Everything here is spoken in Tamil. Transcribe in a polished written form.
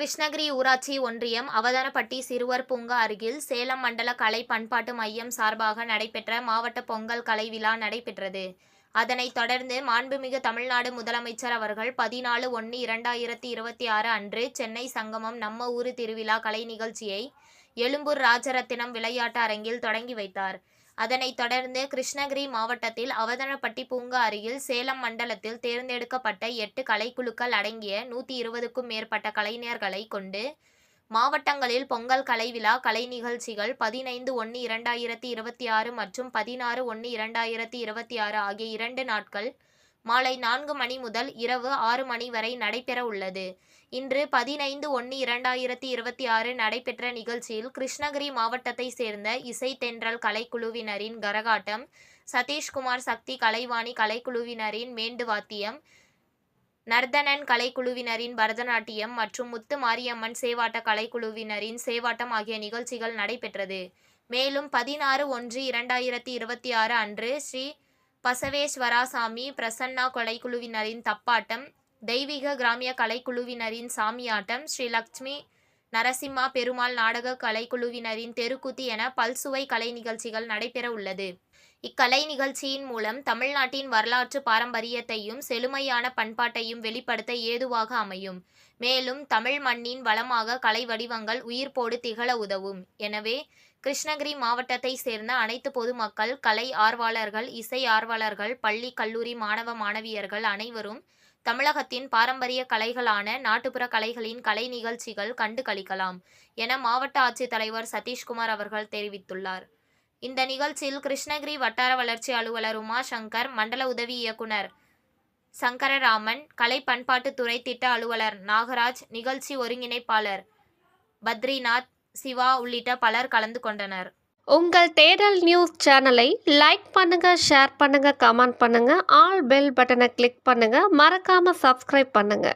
கிருஷ்ணகிரி ஊராட்சி ஒன்றியம் அவதானப்பட்டி சிறுவர் பூங்கா அருகில் சேலம் மண்டல கலை பண்பாட்டு மையம் சார்பாக நடைபெற்ற மாவட்ட பொங்கல் கலை விழா நடைபெற்றது. அதனைத் தொடர்ந்து மாண்புமிகு தமிழ்நாடு முதலமைச்சர் அவர்கள் 14/1/2026 அன்று சென்னை சங்கமம் நம்ம ஊரு திருவிழா கலை நிகழ்ச்சியை எழும்பூர் ராஜரத்தினம் விளையாட்டு அரங்கில் தொடங்கி வைத்தார். அதனைத் தொடர்ந்து கிருஷ்ணகிரி மாவட்டத்தில் அவதானப்பட்டி பூங்கா அருகில் சேலம் மண்டலத்தில் தேர்ந்தெடுக்கப்பட்ட 8 கலைக்குழுக்கள் அடங்கிய 120க்கும் மேற்பட்ட கலைஞர்களை கொண்டு மாவட்டங்களில் பொங்கல் கலை விழா கலை நிகழ்ச்சிகள் 15/1/2026 மற்றும் 16/1/2026 ஆகிய 2 நாட்கள் மாலை 4 மணி முதல் இரவு 6 மணி வரை நடைபெற உள்ளது. இன்று 15/1/2026 நடைபெற்ற நிகழ்ச்சியில் கிருஷ்ணகிரி மாவட்டத்தை சேர்ந்த இசை தென்றல் கலைக்குழுவினரின் கரகாட்டம், சதீஷ்குமார் சக்தி கலைவாணி கலைக்குழுவினரின் மேண்டுவாத்தியம், நர்தனன் கலைக்குழுவினரின் பரதநாட்டியம் மற்றும் முத்து மாரியம்மன் சேவாட்ட கலைக்குழுவினரின் சேவாட்டம் ஆகிய நிகழ்ச்சிகள் நடைபெற்றது. மேலும் 16/1/2026 அன்று ஸ்ரீ பசவேஸ்வராசாமி பிரசன்னா கலைக்குழுவினரின் தப்பாட்டம், தெய்வீக கிராமிய கலைக்குழுவினரின் சாமியாட்டம், ஸ்ரீ லட்சுமி நரசிம்மா பெருமாள் நாடக கலைக்குழுவினரின் தெருக்கூத்து என பல்சுவை கலை நிகழ்ச்சிகள் நடைபெற உள்ளது. இக்கலை நிகழ்ச்சியின் மூலம் தமிழ்நாட்டின் வரலாற்று பாரம்பரியத்தையும் செழுமையான பண்பாட்டையும் வெளிப்படுத்த ஏதுவாக அமையும். மேலும் தமிழ் மண்ணின் வளமாக கலை வடிவங்கள் உயிர்ப்போடு திகழ உதவும். எனவே கிருஷ்ணகிரி மாவட்டத்தை சேர்ந்த அனைத்து பொதுமக்கள், கலை ஆர்வலர்கள், இசை ஆர்வலர்கள், பள்ளி கல்லூரி மாணவ மாணவியர்கள் அனைவரும் தமிழகத்தின் பாரம்பரிய கலைகளான நாட்டுப்புற கலைகளின் கலை நிகழ்ச்சிகள் கண்டு களிக்கலாம் என மாவட்ட ஆட்சித்தலைவர் சதீஷ்குமார் அவர்கள் தெரிவித்துள்ளார். இந்த நிகழ்ச்சியில் கிருஷ்ணகிரி வட்டார வளர்ச்சி அலுவலர் உமா சங்கர், மண்டல உதவி இயக்குனர் சங்கரராமன், கலை பண்பாட்டுத்துறை திட்ட அலுவலர் நாகராஜ், நிகழ்ச்சி ஒருங்கிணைப்பாளர் பத்ரிநாத், சிவா உள்ளிட்ட பலர் கலந்து கொண்டனர். உங்கள் தேடல் நியூஸ் சேனலை லைக் பண்ணுங்க, ஷேர் பண்ணுங்க, கமெண்ட் பண்ணுங்க, ஆல் பெல் பட்டனை கிளிக் பண்ணுங்க, மறக்காம சப்ஸ்கிரைப் பண்ணுங்க.